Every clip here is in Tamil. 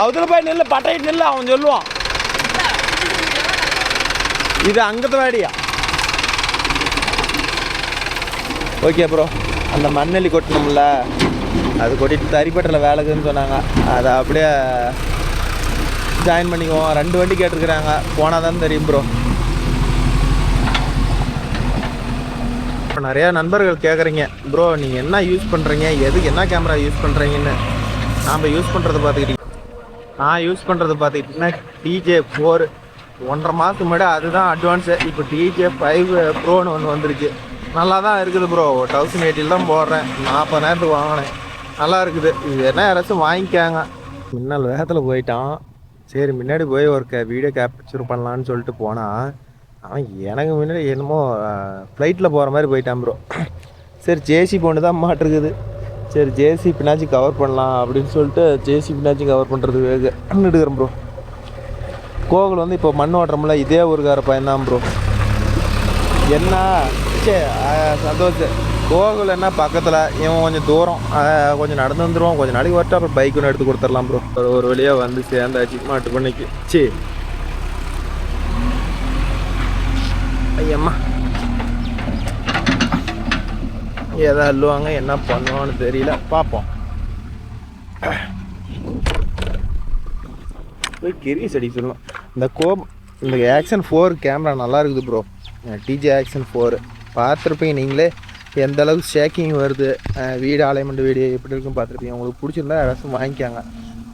அதில் போய் நெல் பட்டையிட்டு நெல் அவன் சொல்லுவான். இது அங்கத்து வாடியா? ஓகே ப்ரோ, அந்த மண்ணெல்லி கொட்டணும்ல, அது கொட்டிட்டு தறிப்பட்டில் வேலைக்குன்னு சொன்னாங்க. அதை அப்படியே ஜாயின் பண்ணிக்குவோம். 2 வண்டி கேட்டிருக்கிறாங்க, போனால் தான் தெரியும் ப்ரோ. இப்போ நிறையா நண்பர்கள் கேட்குறீங்க, ப்ரோ நீங்கள் என்ன யூஸ் பண்ணுறீங்க, எதுக்கு என்ன கேமரா யூஸ் பண்ணுறீங்கன்னு. நாம் யூஸ் பண்ணுறது பார்த்துக்கிட்டிங்க, நான் யூஸ் பண்ணுறது பார்த்துக்கிட்டிங்கன்னா TJ4 1.5 மாதத்துக்கு முன்னாடி அதுதான் அட்வான்ஸு. இப்போ TJ5 ப்ரோன்னு ஒன்று வந்துருச்சு. நல்லா தான் இருக்குது ப்ரோ. 1080 தான் போடுறேன், 40,000 வாங்கினேன். நல்லா இருக்குது. இது என்ன யாராச்சும் வாங்கிக்காங்க. முன்னால் வேகத்தில் போயிட்டான். சரி முன்னாடி போய் ஒரு வீடியோ கேப்சர் பண்ணலான்னு சொல்லிட்டு போனால் அவன் எனக்கு முன்னாடி என்னமோ ஃப்ளைட்டில் போகிற மாதிரி போயிட்டான் ப்ரோ. சரி ஜேசி பொண்ணு தான் மாட்டிருக்குது. சரி ஜேசி பின்னாச்சு கவர் பண்ணலாம் அப்படின்னு சொல்லிட்டு ஜேசி பின்னாச்சும் கவர் பண்ணுறது எடுக்கிறேன் ப்ரோ. கோகுல் வந்து இப்போ மண் ஓட்டுறோம்ல, இதே ஊருக்கார பையன்தான் ப்ரோ. என்ன சந்தோஷம். கோகுல் என்ன பக்கத்தில், இவன் கொஞ்சம் தூரம், கொஞ்சம் நடந்து வந்துடுவோம். கொஞ்சம் நாளைக்கு வரட்டும், அப்புறம் பைக் ஒன்று எடுத்து கொடுத்துடலாம் ப்ரோ. ஒரு வழியாக வந்து சேர்ந்தாச்சு மாட்டு பண்ணிக்கு. சரி ஐயம்மா எதா அள்ளுவாங்க, என்ன பண்ணுவான்னு தெரியல, பார்ப்போம். போய் கிரீஸ் அடி சொல்லணும். இந்த ஆக்ஷன் 4 கேமரா நல்லா இருக்குது ப்ரோ. TJ ஆக்ஷன் 4 பார்த்துருப்பீங்க நீங்களே, எந்த அளவுக்கு ஷேக்கிங் வருது, வீடு அலைன்மெண்ட் வீடியோ எப்படி இருக்குன்னு பார்த்துருப்பீங்க. உங்களுக்கு பிடிச்சிருந்தா யாராச்சும் வாங்கிக்காங்க.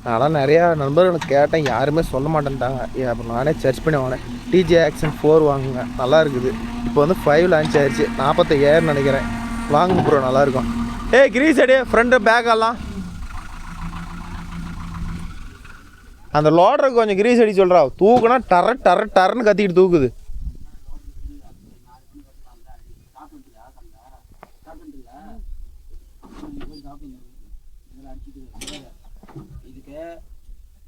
நான் நிறையா நண்பர்களுக்கு கேட்டேன், யாருமே சொல்ல மாட்டேன்ட்டாங்க. அப்புறம் நானே சர்ச் பண்ணி வாங்கினேன். TJ ஆக்ஷன் 4 வாங்குங்க, நல்லா இருக்குது. இப்போ வந்து 5 லான்ச் ஆயிடுச்சு, 45,000 நினைக்கிறேன். வாங்குங்க ப்ரோ, நல்லாயிருக்கும். கிரீஸ் அடி ஃப்ரண்ட்டு பேக்கெல்லாம் அந்த லோடருக்கு கொஞ்சம் கிரீஸ் அடி சொல்கிறா. தூக்குனா டர்ன்னு கத்திக்கிட்டு தூக்குது. இதுக்கு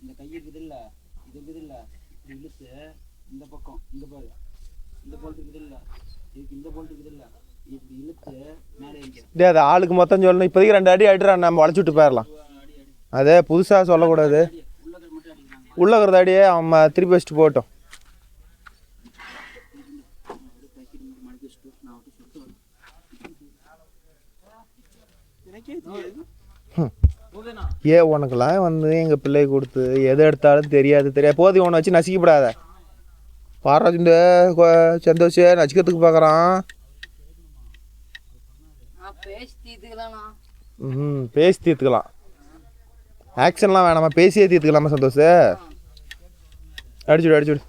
இந்த கை இருக்குது இல்லை, இது இருக்குது இல்லை, இது இழுத்து இந்த பக்கம் இந்த பாரு, இந்த போல்ட் இருக்குது இல்லை, இதுக்கு இந்த போல்ட் இருக்குது இல்லை, இப்படி இழுத்து மேலே இங்கே அது ஆளுக்கு மொத்தம் சொல்லணும். இப்போதைக்கு 2 அடி அடிறான், நம்ம வளைச்சி விட்டு போயிடலாம். அதே புதுசாக சொல்லக்கூடாது. உள்ளக்கிறது அடியே அவன் திருப்பி வச்சுட்டு போட்டோம். உனக்கெல்லாம் வந்து எங்கள் பிள்ளை கொடுத்து எது எடுத்தாலும் தெரியாது போது. உன்னை வச்சு நசிக்கப்படாத. பாராஜ் இந்த சந்தோஷ நசிக்கிறதுக்கு பார்க்குறான். பேசி தீர்த்துக்கலாம். ஆக்ஷன்லாம் வேணாமா, பேசியே தீர்த்துக்கலாமா சந்தோஷ? அடிச்சுடு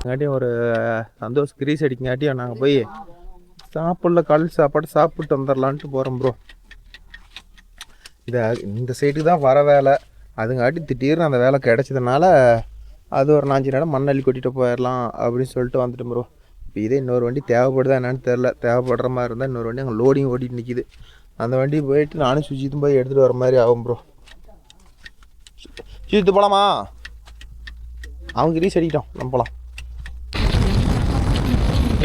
காட்டியும் ஒரு சந்தோஷ் கிரீஸ் அடிக்கங்காட்டியும் நாங்கள் போய் சாப்பிடல, காலையில் சாப்பாடு சாப்பிட்டு வந்துடலான்ட்டு போகிறோம் ப்ரோ. இந்த சைட்டுக்கு தான் வர வேலை, அதுங்காட்டி திடீர்னு அந்த வேலை கிடச்சதுனால அது ஒரு 4 நேரம் மண்ணள்ளி கொட்டிட்டு போயிடலாம் அப்படின்னு சொல்லிட்டு வந்துட்டோம் ப்ரோ. இப்போ இதே இன்னொரு வண்டி தேவைப்படுதா என்னன்னு தெரில. தேவைப்படுற மாதிரி இருந்தால் இன்னொரு வண்டி அங்கே லோடிங் ஓட்டிகிட்டு நிற்கிது. அந்த வண்டி போயிட்டு நானும் சுஜித்தும் போய் எடுத்துகிட்டு வர மாதிரி ஆகும் ப்ரோ. சுஜித்து போகலாமா? அவங்க ரீஸ் அடிக்கிட்டோம், நம்ம போகலாம்.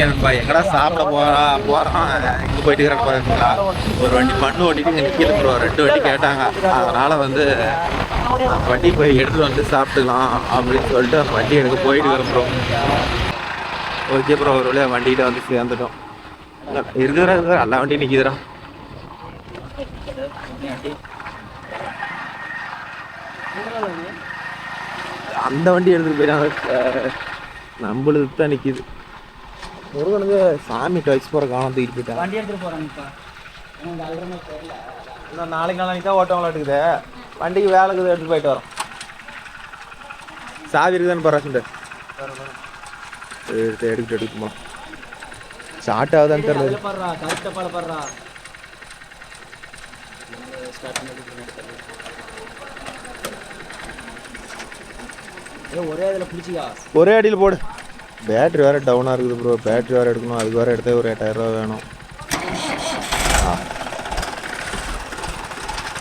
எங்கடா சாப்பிட போகிறான் இங்கே போயிட்டு இருக்கிறப்பா. ஒரு வண்டி மண்ணு ஓட்டிட்டு இங்கே நிற்கிது ப்ரோ. 2 வண்டி கேட்டாங்க, அதனால் வந்து வண்டி போய் எடுத்துகிட்டு வந்து சாப்பிட்டுக்கலாம் அப்படின்னு சொல்லிட்டு வண்டி எடுக்க போயிட்டு இருக்கிறோம் ப்ரோ. ஓகே ப்ரோ, ஒரு வழியாக வண்டிகிட்ட வந்து சேர்ந்துட்டோம். இருக்கிற எல்லா வண்டியும் நிற்கிதுடா. அந்த வண்டி எடுத்துகிட்டு போயிட்டாங்க, நம்மளுக்கு தான் நிற்கிது. முருகனுக்கு சாமி டச் போகிற காலம் தூக்கிட்டு போயிட்டாங்க. வண்டி எடுத்துகிட்டு போகிறாங்கப்பா. இன்னும் நாளைக்கு நாளைக்கு தான் ஓட்டவங்களா இருக்குது. வண்டிக்கு வேலை இருக்குது, எடுத்துகிட்டு போயிட்டு வரோம். சாவி இருக்குதான்னு பாரு சுண்டு எடுக்குமா ஸ்டார்ட் ஆகுதான்னு தெரியல. ஒரே அடியில் போடு. பேட்ரி வேறு டவுனாக இருக்குது ப்ரோ. பேட்ரி வேறு எடுக்கணும், அதுக்கு வேறு எடுத்தால் ஒரு 8,000 ரூபா வேணும்.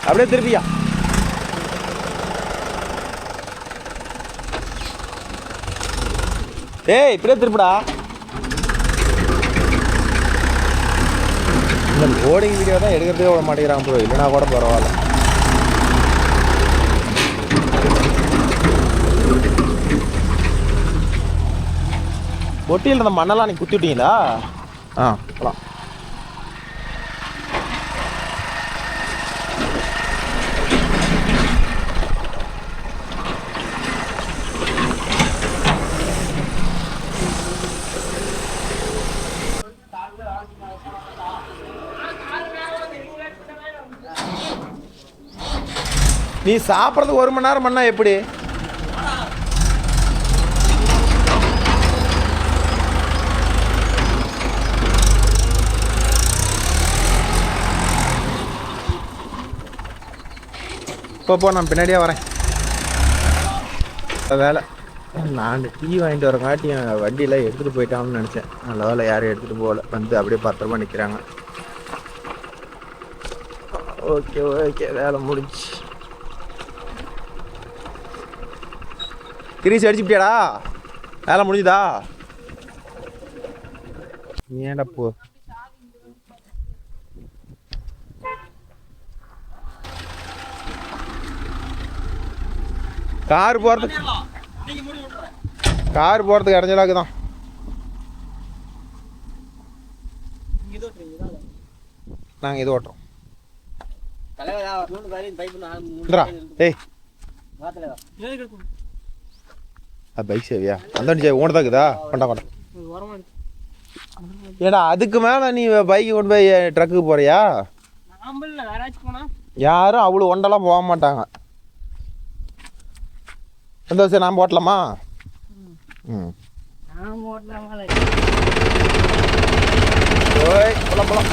அப்படியே திருப்பியா இப்படியே திருப்பிடா. இந்த லோடிங் வீடியோ தான் எடுக்கிறதே விட மாட்டேங்கிறான் ப்ரோ, இல்லைனா கூட பரவாயில்ல. ஒட்டியில் இருந்த மண்ணெல்லாம் நீ குத்தி விட்டீங்களா? ஆ போலாம். நீ சாப்பிட்றது 1 மணி நேரம் பண்ணா எப்படி? போ நான் பின்னாடியே வரேன். வேலை நான் டீ வாங்கிட்டு வரங்காட்டி வண்டியெல்லாம் எடுத்துகிட்டு போயிட்டான்னு நினச்சேன். நல்ல வேலை யாரும் எடுத்துகிட்டு போகல. வந்து அப்படியே பத்திரமா நிற்கிறாங்க. ஓகே ஓகே, வேலை முடிஞ்சு. கிரீஸ் அடிச்சுட்டியாடா? வேலை முடிஞ்சுதா? நீ ஏன்டா போ. கார் போகிறதுக்கு இடைஞ்சலாக்கு தான். நாங்கள் இது ஓட்டுறோம். ஏய் பைக் சேவியா அந்த வண்டி சேவை ஓண்டு தான் இருக்குதா? கொண்டா கொண்டா. ஏடா அதுக்கு மேலே நீ பைக்கு கொண்டு போய் ட்ரக்குக்கு போறியா? யாரும் அவ்வளோ ஒண்டெல்லாம் போக மாட்டாங்க. சந்தோஷம் நாம் ஓட்டலாமா? ம் ஓய் போலாம் போலாம்.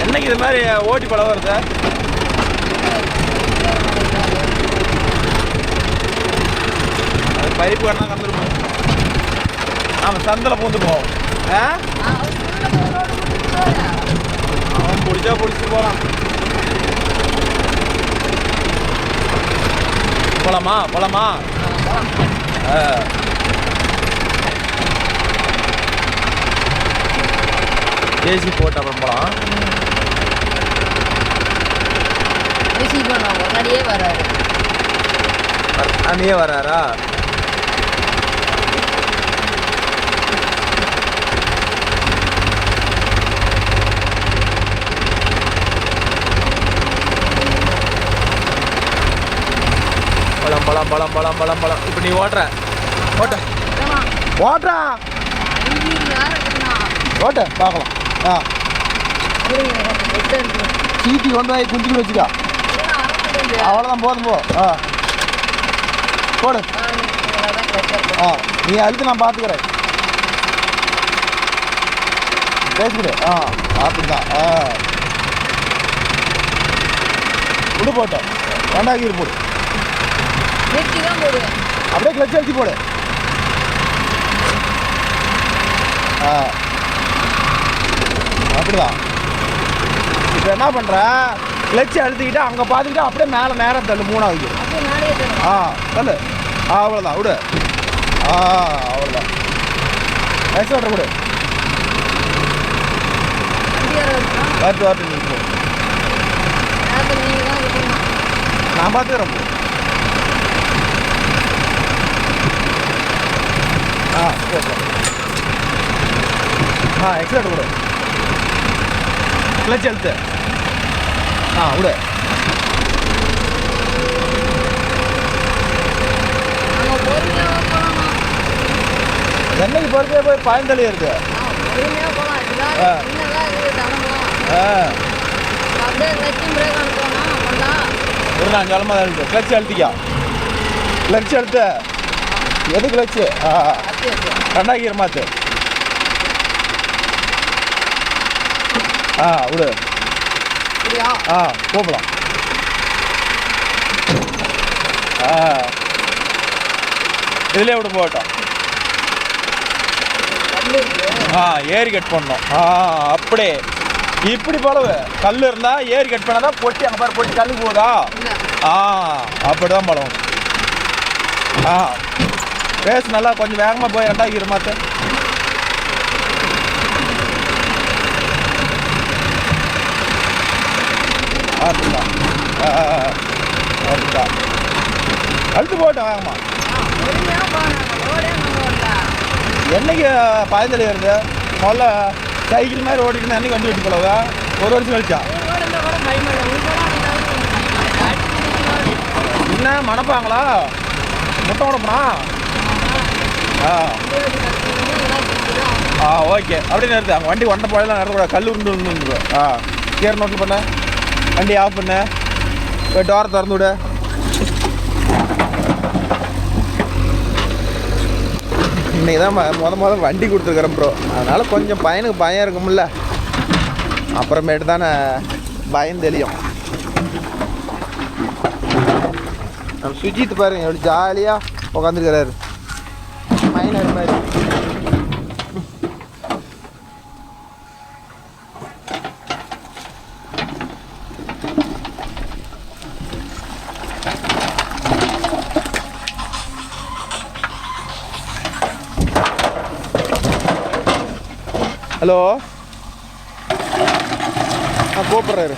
என்னைக்கு இது மாதிரி ஓட்டி பழம் வருது? அது பைப்பு வேணா கலந்துருப்போம். ஆமாம் சந்தில் பூந்து போவோம். அவன் பிடிச்சா பிடிச்சிட்டு போகலாம். போலாமா போலாமா? ஏசி போட்டு அப்புறம் போகலாம். முன்னாடியே வராரு. அங்கேயே வராரா? பழம் பழம் பழம் பழம் பழம் பழம். இப்போ நீ ஓட்டுற ஓட்ட ஓட்டுறா ஓட்ட பார்க்கலாம். ஆ சீட்டி கொண்டு போய் குஞ்சு வச்சுக்கா. அவ்வளோதான் போதும் போ. ஆ போடு. ஆ நீ அழுத்து நான் பார்த்துக்கிறேன். பேசிக்கிடு. ஆ அப்படிதான். ஆ விடு போட்டோம். 2 கீர் போடு. அப்படியே கிளச் அழுத்தி போடு. ஆ அப்படிதான். இப்போ என்ன பண்ணுற? கிளச்சு அழுத்திக்கிட்டு அங்கே பார்த்துக்கிட்டு அப்படியே மேலே நேரம் தள்ளு. 3வது ஆ தள்ளு. ஆ அவ்வளோதான் விடு. ஆ அவ்வளோதான். நெக்ஸ்ட் வாட்டர் கொடு. வரட்டு வரட்டு நீ போ. நான் பார்த்துக்கிறேன். ஆ ஓகே. ஆ எக்ஸலேட்டர் கொடு. கிளச் அழுத்து. ஆ விடு. என்னைக்கு பொறுத்தே போய் பயந்தளி இருக்கு. ஒரு நான் சொல்லுமா இருக்கு. கிளச் அழுத்திக்கா. கிளச் அழுத்து. எது கிளச்சு? ஆ 2 கீர் மாத்து. ஆ விடு. ஆ போகலாம். ஆ இதுலேயே விடு போட்டோம். ஆ ஏரி கட் பண்ணோம். ஆ அப்படியே இப்படி பழவு. கல் இருந்தால் ஏரி கட் பண்ணால் தான் பொட்டி. அங்கே பாரு பொட்டி கல்லுக்கு போகுதா? ஆ அப்படி தான் பழவும். ஆ பேசு நல்லா. கொஞ்சம் வேகமாக போய் 2 கீர் மாற்று. அழுத்து போட்டோம் வாங்கம்மா. என்னைக்கு பாயந்தலி வருது? முதல்ல சைக்கிள் மாதிரி ஓடிட்டு அன்னைக்கு வண்டி ஓட்டி போலவா? ஒரு வருஷம் கழிச்சா என்ன மணப்பாங்களா? முட்டை உடம்புனா? ஓகே அப்படின்னு எடுத்து அங்கே வண்டி ஒன்றை போயெல்லாம் நடக்கக்கூடாது. கல் உண்டு. கேர் நோட்டில் பண்ண வண்டி ஆஃப் பண்ண போய் டோரை திறந்து விட. இன்னைக்கு தான் முதல் வண்டி கொடுத்துருக்குறேன் ப்ரோ. அதனால் கொஞ்சம் பையனுக்கு பயம் இருக்கும்ல, அப்புறமேட்டு தானே பயம் தெரியும். நம்ம சுஜித் பாருங்க எவ்வளோ ஜாலியாக உட்காந்துருக்கிறாரு மைனர் மாதிரி. ஹலோ, கூப்பிட்றாரு.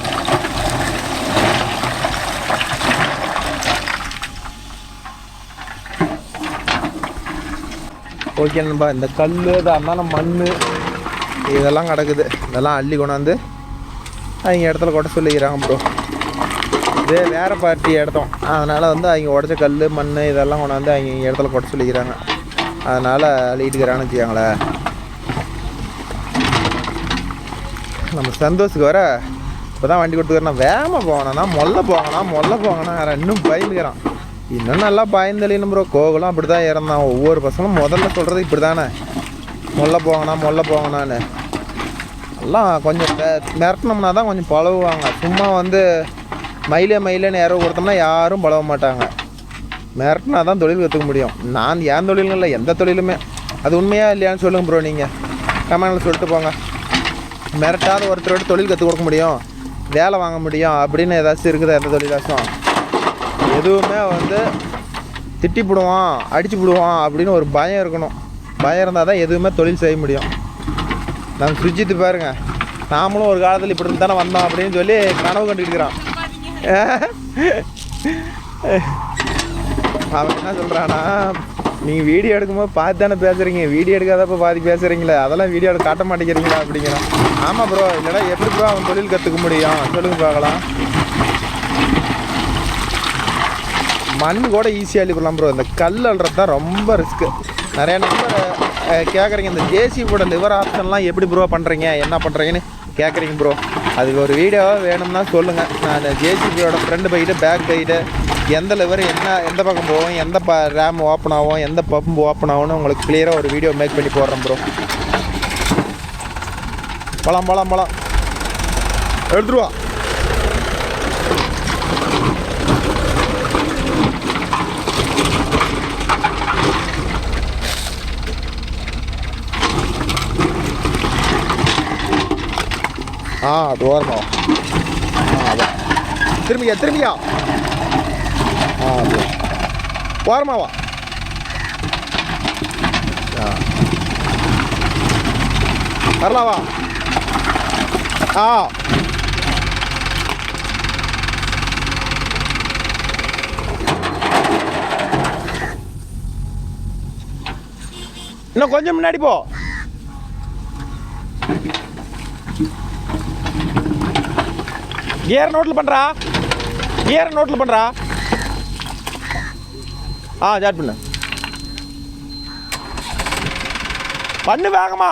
ஓகே நண்பா, இந்த கல் அந்தான மண் இதெல்லாம் கிடக்குது. இதெல்லாம் அள்ளி கொண்டாந்து அவங்க இடத்துல கொட்ட சொல்லிக்கிறாங்க ப்ரோ. இது வேறு பார்ட்டி இடத்தோம், அதனால் வந்து அவங்க உடச்ச கல் மண் இதெல்லாம் கொண்டாந்து அவங்க இடத்துல கொட்ட சொல்லிக்கிறாங்க. அதனால் அள்ளிட்டுக்கிறான்னு வச்சுக்காங்களேன். நம்ம சந்தோஷுக்கு வர இப்போ தான் வண்டி கொடுத்துக்கிறேன். வேகமாக போகணும்னா மொல்ல போங்கண்ணா இன்னும் பயந்துக்கிறான். இன்னும் நல்லா பயந்தலின்னு ப்ரோ. கோகுலாம் அப்படி தான் இறந்தான். ஒவ்வொரு பசங்களும் முதல்ல சொல்கிறது இப்படி தானே, மொல்ல போங்கண்ணான்னு. எல்லாம் கொஞ்சம் மிரட்டினோம்னா தான் கொஞ்சம் பழகுவாங்க. சும்மா வந்து மயிலேன்னு யாரோ கொடுத்தோம்னா யாரும் பழக மாட்டாங்க. மிரட்டினா தான் தொழில் கற்றுக்க முடியும். நான் என் தொழிலும் இல்லை, எந்த தொழிலுமே. அது உண்மையாக இல்லையான்னு சொல்லுங்கள் ப்ரோ. நீங்கள் கமெண்டில் சொல்லிட்டு போங்க. மிரட்டாத ஒருத்தரோட தொழில் கற்றுக் கொடுக்க முடியும், வேலை வாங்க முடியும் அப்படின்னு ஏதாச்சும் இருக்குதா? எந்த தொழிலாச்சும் எதுவுமே வந்து திட்டி போடுவான் அடிச்சு போடுவான் அப்படின்னு ஒரு பயம் இருக்கணும். பயம் இருந்தால் தான் எதுவுமே தொழில் செய்ய முடியும். நம்ம சுஜித்து பாருங்க, நாமளும் ஒரு காலத்தில் இப்படி தானே வந்தோம் அப்படின்னு சொல்லி கனவு கண்டுக்கிறான். அவன் என்ன சொல்கிறான்னா, நீங்கள் வீடியோ எடுக்கும்போது பார்த்து தானே பேசுகிறீங்க, வீடியோ எடுக்காதப்போ பாதி பேசுகிறீங்களே, அதெல்லாம் வீடியோ எடுக்க காட்ட மாட்டேங்கிறீங்களா அப்படிங்கிறான். ஆமாம் ப்ரோ, இல்லைனா எப்படி ப்ரோ அவன் தொழில் கற்றுக்க முடியும் சொல்லுங்க பார்க்கலாம். மண் கூட ஈஸியாக அள்ளிப்படலாம் ப்ரோ. இந்த கல் அள்ளுறது தான் ரொம்ப ரிஸ்க்கு. நிறையா நம்பர் கேட்குறீங்க, இந்த ஜேசிபியோட லிவர் ஆப்ஷன்லாம் எப்படி ப்ரோ பண்ணுறீங்க, என்ன பண்ணுறீங்கன்னு கேட்குறீங்க ப்ரோ. அதுக்கு ஒரு வீடியோவாக வேணும்னா சொல்லுங்கள். நான் ஜேசிபியோட ஃப்ரண்ட் பைட்டு பேக் பைட்டு எந்த லிவர் எந்த பக்கம் போகும், எந்த ரேம் ஓப்பன் ஆகும், எந்த பம்பு ஓப்பன் ஆகும்னு உங்களுக்கு கிளியராக ஒரு வீடியோ மேக் பண்ணி போடுறேன் ப்ரோ. போலாம் எடுத்துருவா. அது ஓரமா திரும்பியா அது ஓரமாவா. வரலாவா. இன்னும் கொஞ்சம் முன்னாடி போ. கியர் நோட்டில் பண்ணுறா. ஸ்டார்ட் பண்ணு வேகமா.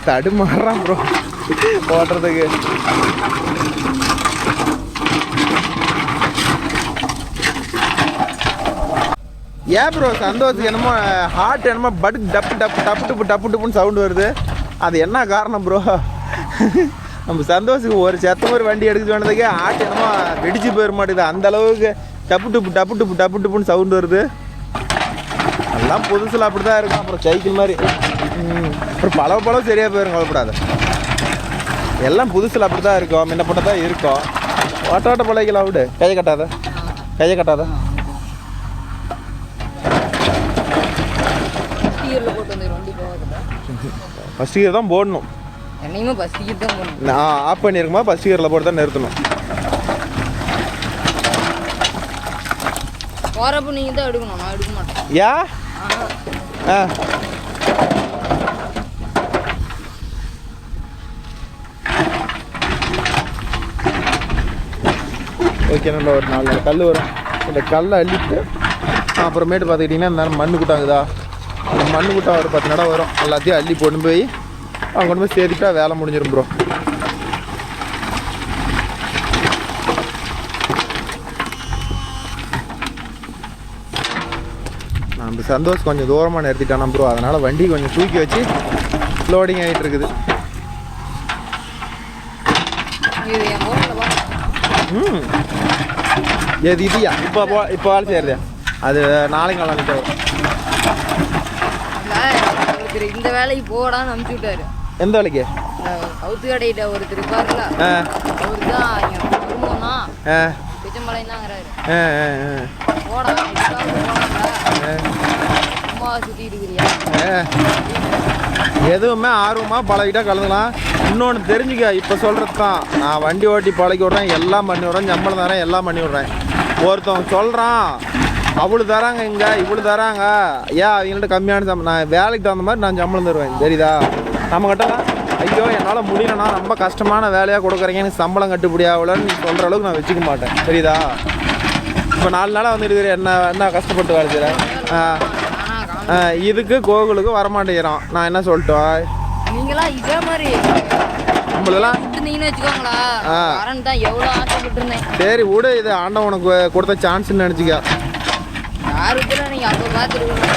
தடுமாறான் ப்ரோ ஓட்டுறதுக்கு. ஏன் ப்ரோ சந்தோஷத்துக்கு என்னமோ ஹார்ட் என்னமோ டப்பு டப்புன்னு சவுண்டு வருது? அது என்ன காரணம் ப்ரோ? நம்ம சந்தோஷத்துக்கு ஒரு ஒரு வண்டி எடுக்க சொன்னதுக்கே ஹார்ட் என்னமோ வெடிச்சு போயிட மாட்டேங்குது. அந்த அளவுக்கு டப்பு டப்புன்னு சவுண்டு வருது. எல்லாம் புதுசில் அப்படி தான் இருக்கும். அப்புறம் சைக்கிள் மாதிரி அப்புறம் பழம் சரியாக போயிடும், கவலைப்படாது. எல்லாம் புதுசில் அப்படி தான் இருக்கும், முன்ன போட்ட தான் இருக்கும். ஓட்ட பழகிக்கலாம் விடு. கையை கட்டாத. ஃபஸ்ட் கியர் தான் போடணும். என்னையுமே பஸ் டிக்கெட் தான் போகணும். நான் ஆஃப் பண்ணியிருக்குமா ஃபஸ்ட் கியரில் போட்டு தான் நிறுத்தணும். போகிறப்ப நீங்கள் தான் எடுக்கணும், நான் எடுக்க மாட்டேன். யா ஆ ஓகே, நம்ம ஒரு 4 கல் வரும். இந்த கல்லை அள்ளிட்டு அப்புறமேட்டு பார்த்துக்கிட்டிங்கன்னா இந்த மண்ணு கூட்டாங்குதா, அந்த மண்ணு கூட்டம் ஒரு 10 நடை வரும். எல்லாத்தையும் அள்ளி கொண்டு போய் அவங்க கொண்டு போய் சேர்த்துட்டா வேலை முடிஞ்சிடும் ப்ரோ. நம்ம சந்தோஷ் கொஞ்சம் தூரமாக நிறுத்திட்டானா ப்ரோ, அதனால் வண்டி கொஞ்சம் தூக்கி வச்சு லோடிங் ஆகிட்டு இருக்குது. இது என் ஃபோனில் ம் ஏது இதுயா இப்போ வேலை செய்யறதா? அது நாளைக்கு நாளானிக்கு வரும். ஒருத்தர் இந்த வேலைக்கு போடான்னு அனுப்பிச்சு விட்டாரு. எந்த வேலைக்கு? கவுத்து கடையிட்ட ஒருத்தர் இருப்பாருல, அவரு தான் என் குடும்பம் தான் பிச்சம்பாளையம் தாங்கிறாரு. போடா சும்மா சுற்றிட்டு இருக்கிறியா? எதுவுமே ஆர்வமாக பழகிட்டா கலந்துக்கலாம். இன்னொன்று தெரிஞ்சுக்க, இப்போ சொல்கிறது தான், நான் வண்டி ஓட்டி பழகி விட்றேன், எல்லாம் பண்ணி விட்றேன், சம்பளம் தரேன், எல்லாம் பண்ணி விட்றேன். ஒருத்தவங்க சொல்கிறான் அவ்வளோ தராங்க இங்கே இவ்வளோ தராங்க, ஏன் அவங்கள்ட்ட கம்மியான சம்பளம், நான் வேலைக்கு தகுந்த மாதிரி நான் சம்பளம் தருவேன். தெரியுதா? நம்மக்கிட்ட ஐயோ என்னால் முடியலண்ணா, ரொம்ப கஷ்டமான வேலையாக கொடுக்குறீங்க, எனக்கு சம்பளம் கட்டுப்படி ஆகலன்னு நீ சொல்கிற அளவுக்கு நான் வச்சுக்க மாட்டேன். தெரியுதா? இப்போ 4 நாளாக வந்துட்டு என்ன கஷ்டப்பட்டு வேலை செய்கிறேன். இதுக்கு கோகுலுக்கு வரமாட்டேங்கிறான். நான் என்ன சொல்லிட்டோம், நீங்களா இதே மாதிரி நம்மளெல்லாம் நீங்கன்னு வச்சுக்கோங்களா, வரேன் தான் எவ்வளோ ஆசைப்பட்டு இருந்தேன். சரி விடு, இது ஆண்டவன் உனக்கு கொடுத்த சான்ஸ்ன்னு நினச்சிக்க. ஆர்வத்தில் நீங்கள் அப்போ பார்த்துருக்கீங்க,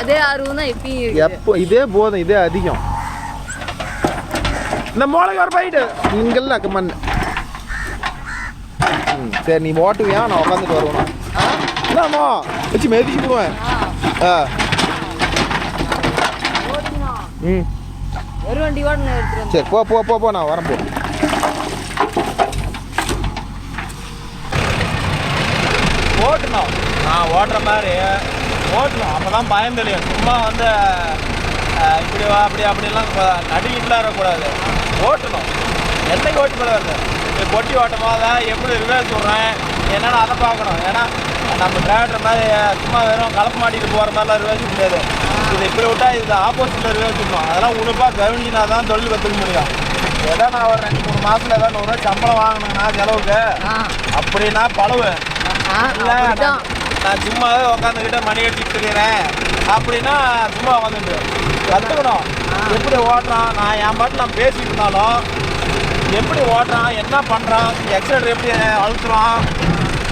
அதே ஆர்வம் தான் எப்பயும் எப்போ இதே போதும், இதே அதிகம். இந்த மோளைக்கு வர போயிட்டு இங்கெல்லாம் மண். சரி நீ ஓட்டுவியா, நான் உட்காந்துட்டு வருவேன். இல்லாமா வச்சு மெதிச்சு விடுவேன். ம் ஒரு வண்டி ஓட்டு எடுத்துருவேன். சரி போ போ போ போ நான் வரேன். போ ஓட்டணும், நான் ஓட்டுற மாதிரி ஓட்டணும். அப்போ தான் பயம் தெரியும். சும்மா வந்து இப்படி வா அப்படி அப்படிலாம் நடுங்கிட்டுலாம் இருக்கக்கூடாது. ஓட்டணும். என்னைக்கு ஓட்டு மேலே வருது, கொட்டி ஓட்டும் போது எப்படி ரிவர்ஸ் விட்றேன் என்னென்னு அதை பார்க்கணும். ஏன்னா நம்ம டிரைவர் மாதிரி சும்மா வெறும் கலப்பு மாட்டிட்டு போகிற மாதிரிலாம் ரிவர்ஸ் முடியாது. இது இப்படி விட்டால் இது ஆப்போசிட்டில் ரிவர்ஸ் விடணும். அதெல்லாம் உனப்பாக கவனிச்சினா தான் தொழில் கற்றுக்க முடியும். ஏதோ நான் ஒரு 2-3 மாதத்தில் ஏதோ 100 ரூபா சம்பளம் வாங்கினேன்னா செலவுக்கு அப்படின்னா பழவேன். இல்லை நான் சும்மாவே உட்காந்துக்கிட்ட மணி கட்டிட்டு இருக்கிறேன் அப்படின்னா சும்மா உட்காந்துட்டு கற்றுக்கணும். எப்படி ஓட்டுறான், நான் என் பாட்டு நான் பேசிட்டு இருந்தாலும் எப்படி ஓட்டுறான், என்ன பண்ணுறான், எக்ஸலேட்டர் எப்படி அழுத்துறான்,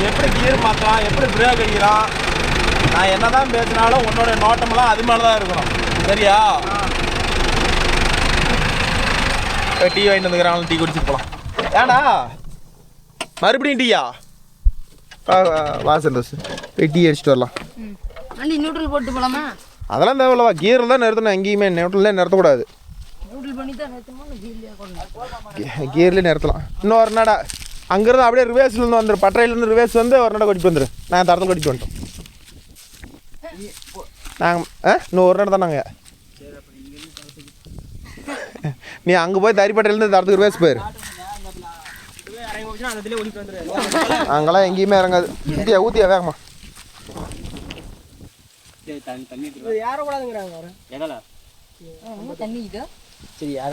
எப்படி கியர் மாற்றுறான், எப்படி பிரேக் அடிக்கிறான், நான் என்ன தான் பேசினாலும் உன்னோட நோட்டமெல்லாம் அது மேலே தான் இருக்கணும். சரியா? டீ வாங்கிட்டு வந்துக்கிறாங்க, டீ குடிச்சிட்டு போகலாம். ஏடா மறுபடியும் டீயா? வா சந்தோஷ், போய் டீ அடிச்சுட்டு வரலாம். வண்டி நியூட்ரல் போட்டு போகலாமா? அதெல்லாம் தேவையில்லவா, கியரில் தான் நிறுத்தணும். எங்கேயுமே நியூட்ரல்லே நிறுத்தக்கூடாது. நியூட்ரல் பண்ணி தான் நிறுத்தணும், கியர்லேயே நிறுத்தலாம். இன்னும் ஒரு நடை அங்கேருந்து அப்படியே ரிவேர்ஸ்லேருந்து வந்துடும். பட்டறையிலேருந்து ரிவேர்ஸ் வந்து ஒரு நடை கொடிச்சு வந்துடும். நான் தரத்தில் கொடிச்சு வந்துட்டோம். நாங்கள் இன்னும் ஒரு நடை தான் நாங்கள். நீ அங்கே போய் தரிப்பட்டையிலேருந்து தரத்துக்கு ரிவேர்ஸ் போயிரு. அங்கெல்லாம் எங்கேயுமே இறங்காது. ஊத்தியா ஊத்தியா வேகமா.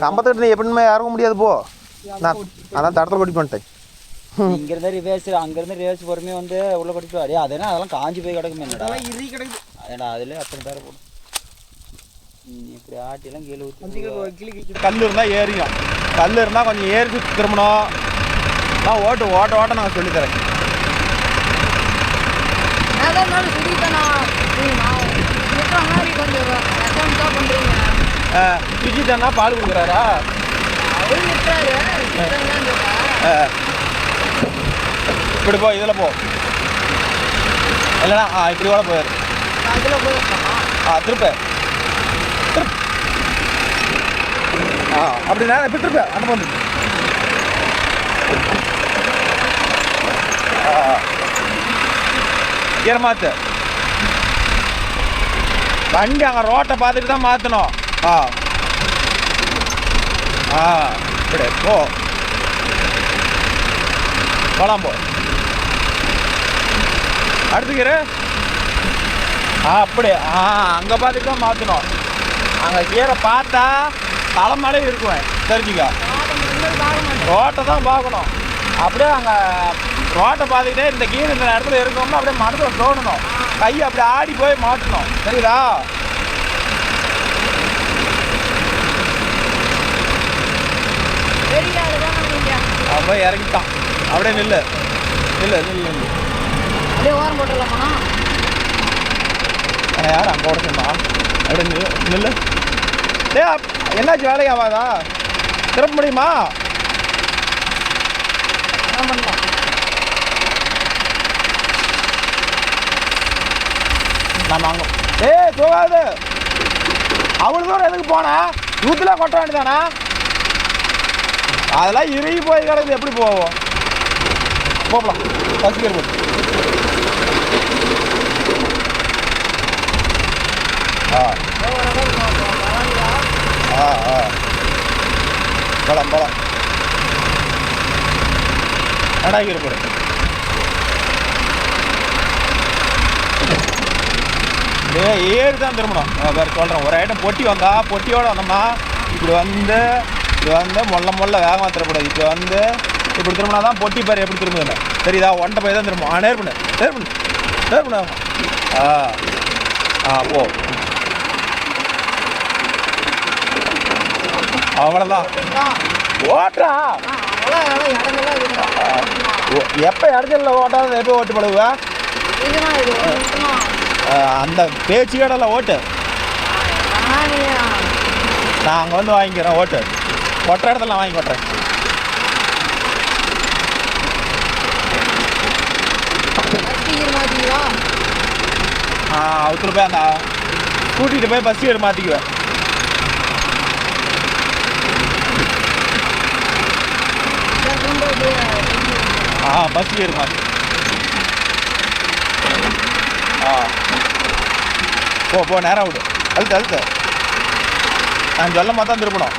கம்பத்துக்கிட்ட நீ எப்படியுமே இறங்க முடியாது. போ, நான் அதான் தரத்தில் கொட்டி பண்ணிட்டேன். இங்கிருந்து ரிவேர்ஸ் அங்கிருந்து ரிவேர்ஸ் பொறுமையாக வந்து உள்ள கொட்டிட்டு வரையா, அதெல்லாம் அதெல்லாம் காஞ்சி போய் கிடக்குமே. அதேடா அதில் அத்தனை பேர் போடும். இப்படி ஆட்டிலாம் கீழே ஊற்றி கல் இருந்தால் ஏறியும். கல் இருந்தால் கொஞ்சம் ஏறி திரும்பணும். நான் ஓட்ட ஓட்ட நான் சொல்லித்தரேன். சுஜிதானா பால் கொடுக்குறாரா? இப்படி போ, இதில் போ. இல்லைண்ணா இப்படி கூட போயிரு. திருப்ப அப்படின்னா இப்போ திருப்ப அந்த வந்து கீரை மாற்று. வண்டி அங்கே ரோட்டை பார்த்துட்டு தான் மாற்றணும். இப்படி போ போலாம் போ. அடுத்துக்கிற அப்படி அங்கே பார்த்துட்டு தான் மாற்றணும். அங்கே கீரை பார்த்தா தலைமலை இருக்குவேன் தெரிஞ்சுக்க. ரோட்டை தான் பார்க்கணும். அப்படியே அங்கே ரோட்டை பார்த்துக்கிட்டே இந்த கீரை இந்த இடத்துல இருக்கோம்னா அப்படியே மனசில் தோணணும். கையை அப்படி ஆடி போய் மாட்டணும். சரிதா? அப்போ இறங்கிட்டான். அப்படியே நில்லு நில்லு நில்லு நில்லு. அப்படியே ஓரம் போட்டுடலாமா? யார் அங்கே ஓட சொன்னா? அப்படியே நில்லு நில்லு. என்னாச்சு வேலைக்கு ஆகாதா? திரும்ப முடியுமா? பண்ணலாம். நம்ம அங்கே போகாது. அவ்வளோ தூரம் எதுக்கு போனா? நூற்றுலாம் கொட்ட வேண்டியதானா? அதெல்லாம் இறுகி போய் கிடக்குது. எப்படி போவோம்? போகலாம். பசிக்கிற போது போகலாம் போகலாம். அடாக்கிற போடு. ஏறி தான் திரும்பணும். வேறு சொல்கிறேன். ஒரு ஐட்டம் பொட்டி வந்தா பொட்டியோடு வந்தோம்னா இப்படி வந்து மொல்ல வேகமாக திரும்பக்கூடாது. இப்படி வந்து இப்படி திரும்பினா தான் பொட்டி பேர் எப்படி திரும்புதுன்னு தெரியுதா? ஒன்றை போய் தான் திரும்பும். நேர் பண்ணு போ. அவ்வளோதான். ஓட்டுறா எப்போ இடத்துல ஓட்டாத எப்போ ஓட்டு பழகுவா? அந்த பேச்சு கடல ஓட்டு. நான் அங்கே வந்து வாங்கிக்கிறேன். ஓட்டு கொட்டுற இடத்துல நான் வாங்கி கொட்டுறேன். அவத்துல போய் அந்த கூட்டிகிட்டு போய் பஸ் ஏறு மாற்றிக்குவேன். பஸ் ஏறு மாற்றி போ நேரம் விடு. அழுத்து நான் சொல்ல மாதிரி தான் திருப்பணும்.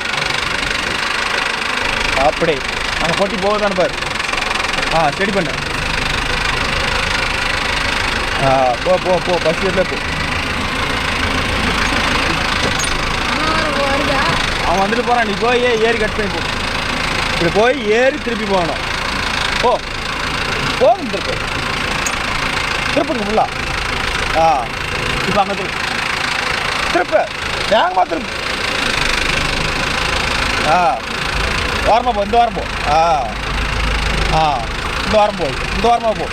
அப்படி அங்கே போட்டி போகுதானு பாரு. ஸ்டடி பண்ணு. போ பஸ் ஏறில் போ. அவன் வந்துட்டு போகிறான். நீ போய் ஏறி கட் பண்ணி போ. இப்படி போய் ஏறி திருப்பி போகணும். போதும் திருப்புங்க ஃபுல்லா. இப்போ அங்கே திருப்பு வேகமாக திருப்பு. வாரமாக போ. இந்த வாரம் போ. இந்த வாரமாக போ.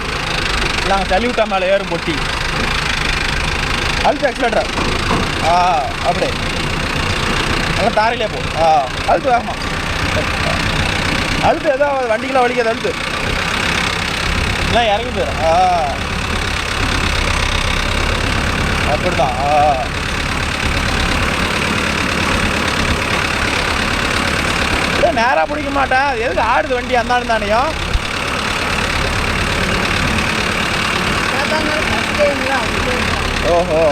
நாங்கள் தள்ளி விட்டா மேலே ஏறும் பொட்டி. அழுத்து எக்ஸலேட்டர். அப்படியே நல்லா தாரையிலே போ. அழுத்து வேகமா அழுத்து. ஏதோ வண்டிக்கெலாம் வலிக்காது. அழுத்து எல்லாம் இறங்கி போயிடும். அப்படிதான். நேராக பிடிக்க மாட்டேன். எதுக்கு ஆடுது வண்டி அந்தாண்டு தானையும்? ஓஹோ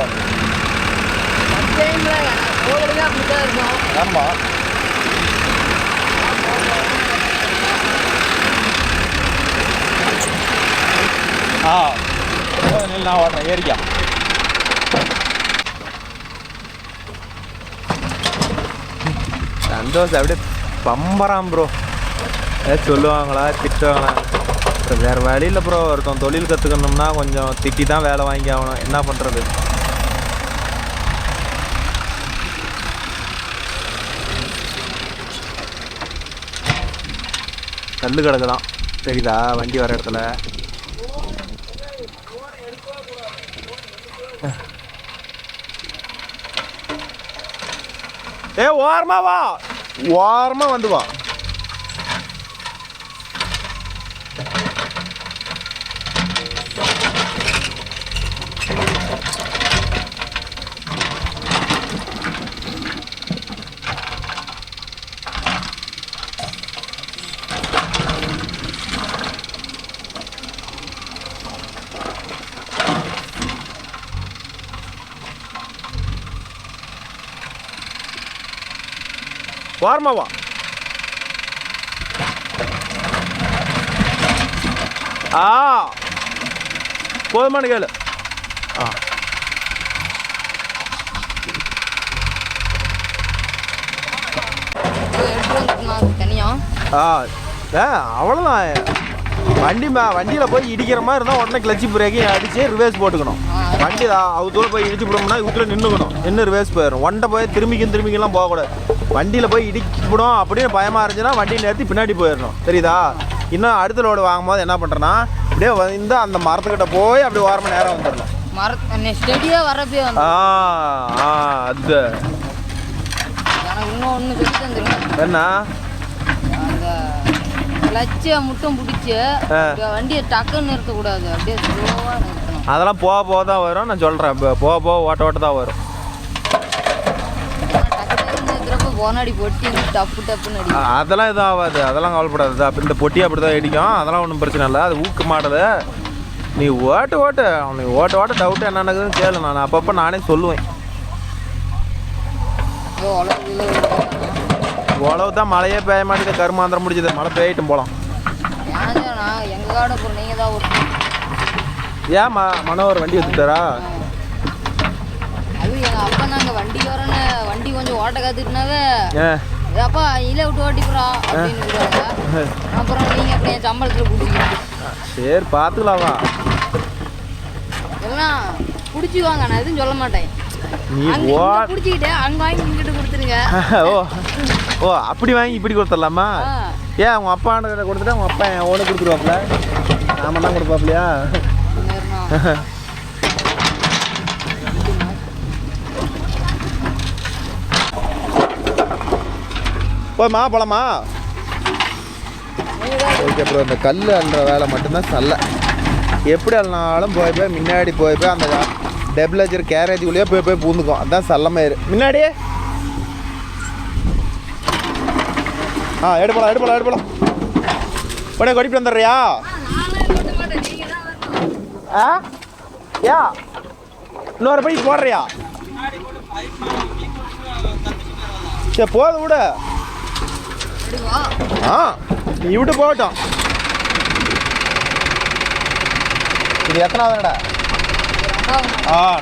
ஆமாம். நான் ஓடுறேன். ஏறிக்கா. சந்தோஷம் அப்படியே பம்பறான் ப்ரோ. ஏதாவது சொல்லுவாங்களா திட்டுவாங்களா? வேறு வழியில் ப்ரோ. ஒருத்தன் தொழில் கற்றுக்கணும்னா கொஞ்சம் திட்டி தான் வேலை வாங்கி ஆகணும். என்ன பண்ணுறது? கல் கிடக்குதான் தெரியுதா வண்டி வர இடத்துல. ஓரமா வா. ஓரமா வந்து வா. ஓரமா வா. ஆ போதுமான கேளு. ஆ தனியாக அவ்வளோதான். வண்டியில் போய் இடிக்கிற மாதிரி இருந்தால் உடனே கிளச்சி பிரேக்கி அடித்து ரிவேர்ஸ் போட்டுக்கணும். வண்டி அவுத்தோடு போய் இடிச்சு விடோம்னா இவுத்துல நின்றுக்கணும், நின்று ரிவேர்ஸ் போயிடும். ஒன்றை போய் திரும்பிக்கெல்லாம் போகக்கூடாது. வண்டியில் போய் இடிச்சுடும் அப்படின்னு பயமாக இருந்துச்சுன்னா வண்டியை நிறுத்தி பின்னாடி போயிடணும். தெரியுதா? இன்னும் அடுத்த லோடு வாங்கும் போது என்ன பண்ணுறேன்னா அப்படியே வந்து அந்த மரத்துக்கிட்ட போய் அப்படி ஓரமாக நேரம் வந்துடணும். ஸ்டெடியாக வரப்பே அது எனக்கு இன்னும் ஒன்று சொல்லி தந்துருங்க. என்ன? அந்த கிளச்சை மட்டும் பிடிச்சி வண்டியை டக்குன்னு நிறுத்தக்கூடாது, அப்படியே ஸ்லோவாக நிறுத்தணும். அதெல்லாம் போக போக தான் வரும். நான் சொல்கிறேன், இப்போ போக போக ஓட்ட தான் வரும். டக்கு நிறுத்துறப்ப போனாடி பொட்டி டப்பு டப்புன்னு அடிக்கும். அதெல்லாம் எதுவும் ஆகாது, அதெல்லாம் கவலைப்படாது. அப்போ இந்த பொட்டி அப்படி தான் அடிக்கும், அதெல்லாம் ஒன்றும் பிரச்சனை இல்லை. அது ஊக்க மாடலு. நீ ஓட்டு அவனுக்கு ஓட்ட டவுட்டு என்ன நடக்குதுன்னு கேளு. நான் அப்பப்போ நானே சொல்லுவேன். உழவு தான் மழையே பெய்ய மாட்டேங்குது. கருமாந்திரம் முடிஞ்சது, மழை பெய்யிட்டும் போகலாம். எங்கள் காடை போகிற நீங்கள் தான் ஒரு ஏன் மனோவர் வண்டி எடுத்துட்டாரா? அது எங்கள் அப்பா நாங்கள் வண்டி வரேன்னு வண்டி கொஞ்சம் ஓட்ட கற்றுக்கினாவே அப்பா இல்லை விட்டு ஓட்டிப்புறா அப்படின்னு. அப்புறம் நீங்கள் அப்படி என் சம்பளத்தில் பிடிச்சிக்கிட்டு சரி பார்த்துக்கலாமா? எல்லாம் பிடிச்சிக்குவாங்க, நான் எதுவும் சொல்ல மாட்டேன். நீ பிடிச்சிக்கிட்டு அங்கே வாங்கி இங்கிட்டு கொடுத்துருங்க. ஓ அப்படி வாங்கி இப்படி கொடுத்துடலாமா? ஏன் அவங்க அப்பா கொடுத்துட்டா அவங்க அப்பா என் ஓட கொடுத்துருவாப்புல, நாம தான் கொடுப்பாப்லையா? போய்மா போலாமா? ஓகே ப்ரோ, இந்த கல் அல்ற வேலை மட்டும்தான் சல்ல. எப்படி அல்னாலும் போய் முன்னாடி போய் அந்த டெப்லஜர் கேரேஜுக்குள்ளேயே போய் பூந்துக்கும். அதுதான் சல்லமயிறு முன்னாடியே. எடுப்பலாம் உடனே கொடிப்பு வந்துடுறியா? இன்னொரு பைக்கு போடுறியா? சரி போதும் விட. நீ விட்டு போகட்டும். இது எத்தனாவதுடா?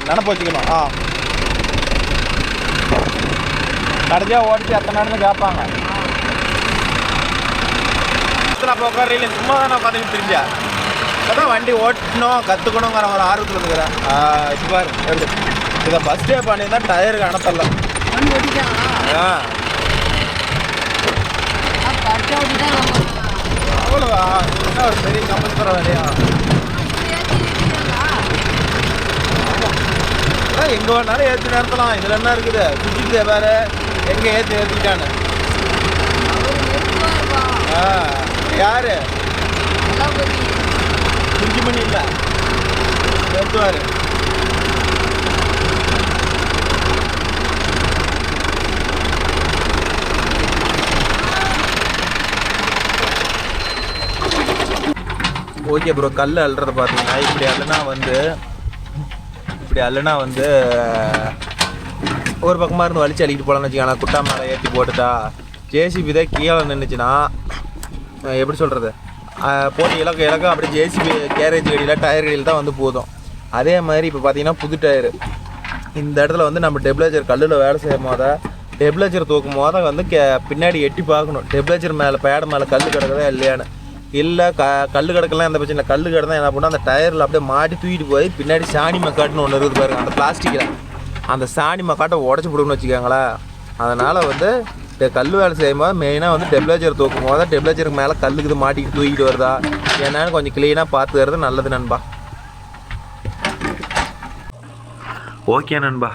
நினப்பு வச்சுக்கணும். கடைசியாக ஓடிச்சு எத்தனை நேரம்னு கேட்பாங்க. உட்காரில் சும்மா தான் நான் உட்காந்துக்கிட்டு தெரிஞ்சா அதான் வண்டி ஓட்டணும் கற்றுக்கணுங்கிற ஒரு ஆர்வத்தில் இருக்கிறேன். பாரு இதை ஃபஸ்ட் டே பண்ணியிருந்தா டயருக்கு அனுப்பல. அவ்வளோவா? என்ன ஒரு பெரிய கம்பெனி வேலையா? எங்கே வேணாலும் ஏற்றி நிறுத்தலாம். இதில் என்ன இருக்குது? சுஜித்தே வேறு எங்கே ஏற்றி நிறுத்திட்டான்னு. யாரு? குஞ்சு மணி இல்லை நிறுத்துவார். ஓகே ப்ரோ, கல் அள்ளுறத பார்த்தீங்கன்னா இப்படி அல்லனா வந்து ஒரு பக்கமாக இருந்து வலிச்சு அள்ளிக்கிட்டு போகலான்னு வச்சுக்கோங்களேன். குட்டா மேலே ஏற்றி போட்டுட்டா ஜேசிபி தான் கீழே நின்றுச்சுன்னா எப்படி சொல்கிறது, போட்டு இலக்க அப்படியே ஜேசிபி கேரேஜ் கடியில் டயர் கடியில் தான் வந்து போதும். அதே மாதிரி இப்போ பார்த்தீங்கன்னா புது டயரு இந்த இடத்துல வந்து நம்ம டெப்லேஜர் கல்லில் வேலை செய்யும் போத டெப்லேஜர் தூக்கும் போத வந்து பின்னாடி எட்டி பார்க்கணும். டெப்லேஜர் மேலே பேட மேலே கல் கிடக்குதா இல்லையான்னு. இல்லை கல் கிடக்கலாம் எந்த பிரச்சனை. கல் கிடந்தா என்ன பண்ணால் அந்த டயரில் அப்படியே மாட்டி தூக்கிட்டு போய் பின்னாடி சாணி மக்காட்டுன்னு ஒன்று இருக்குது பாருங்க, அந்த பிளாஸ்டிக்கில் அந்த சாணி மக்காட்டை உடச்சி போடுன்னு வச்சுக்கோங்களேன். அதனால் வந்து கல் வேலை செய்யும் போது மெயினாக வந்து டெப்லேஜர் தூக்கும் போது டெப்லேஜருக்கு மேலே கல்லுக்கு மாட்டிக்கிட்டு தூக்கிட்டு வருதா என்னன்னு கொஞ்சம் க்ளீனாக பார்த்துக்கிறது நல்லது நண்பா. ஓகே நண்பா,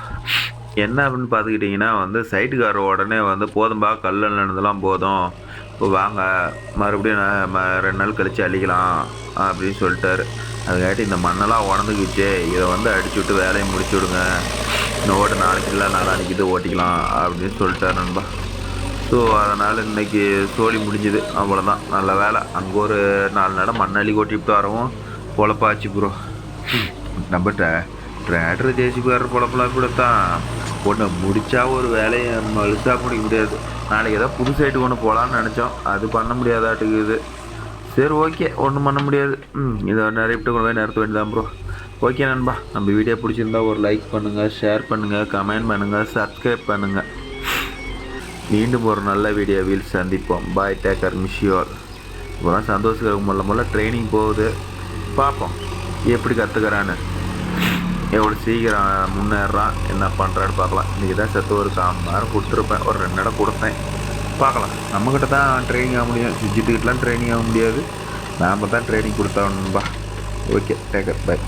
என்ன அப்படின்னு பார்த்துக்கிட்டிங்கன்னா வந்து சைட்டுக்கார உடனே வந்து போதும்பா கல் அள்ளினதெல்லாம் போதும், இப்போ வாங்க மறுபடியும் 2 நாள் கழித்து அள்ளிக்கலாம் அப்படின்னு சொல்லிட்டாரு. அதுக்காட்டி இந்த மண்ணெல்லாம் உடந்துக்கிச்சு, இதை வந்து அடிச்சு விட்டு வேலையை முடிச்சு விடுங்க, இந்த ஓட்ட நாளைக்கு இல்லை நாளானிக்கு இது ஓட்டிக்கலாம் அப்படின்னு சொல்லிட்டார் நண்பா. ஸோ அதனால் இன்றைக்கி சோழி முடிஞ்சுது, அவ்வளோதான். நல்ல வேலை, அங்கே ஒரு 4 நடம் மண்ணள்ளி கொட்டிவிட்டு வரவும் பொழப்பாச்சு ப்ரோ. நம்ம ட்ரேடர் ஜேசிபிக்காரர் பொழப்பெல்லாம் இப்படித்தான் ஒன்று முடித்தா ஒரு வேலையை மழுசாக முடிக்க முடியாது. நாளைக்கு ஏதோ புது சைட்டு ஒன்று போகலான்னு நினச்சோம், அது பண்ண முடியாதாட்டுக்குது. சரி ஓகே, ஒன்றும் பண்ண முடியாது. இதை நிறைய விட்டு கொண்டு போய் நிறுத்த வேண்டியதான் ப்ரோ. ஓகே நண்பா, நம்ம வீடியோ பிடிச்சிருந்தா ஒரு லைக் பண்ணுங்கள், ஷேர் பண்ணுங்கள், கமெண்ட் பண்ணுங்கள், சப்ஸ்கிரைப் பண்ணுங்கள். மீண்டும் ஒரு நல்ல வீடியோவில் சந்திப்போம். பாய், டேக்கர், மிஸ் யூ ஆல். இப்போ தான் சந்தோஷம் முதல்ல ட்ரைனிங் போகுது, பார்ப்போம் எப்படி கற்றுக்கிறான்னு, எவ்வளோ சீக்கிரம் முன்னேறான், என்ன பண்ணுறான்னு பார்க்கலாம். இன்றைக்கி தான் சத்து ஒரு 1/4 மணி நேரம் கொடுத்துருப்பேன், ஒரு 2 இடம் கொடுத்தேன். பார்க்கலாம், நம்மக்கிட்ட தான் ட்ரைனிங் ஆக முடியும், சுஜித்துக்கிட்டலாம் ட்ரைனிங் ஆக முடியாது, நாம் தான் ட்ரைனிங் கொடுத்தோம்பா. ஓகே, டேக்கர், பாய்.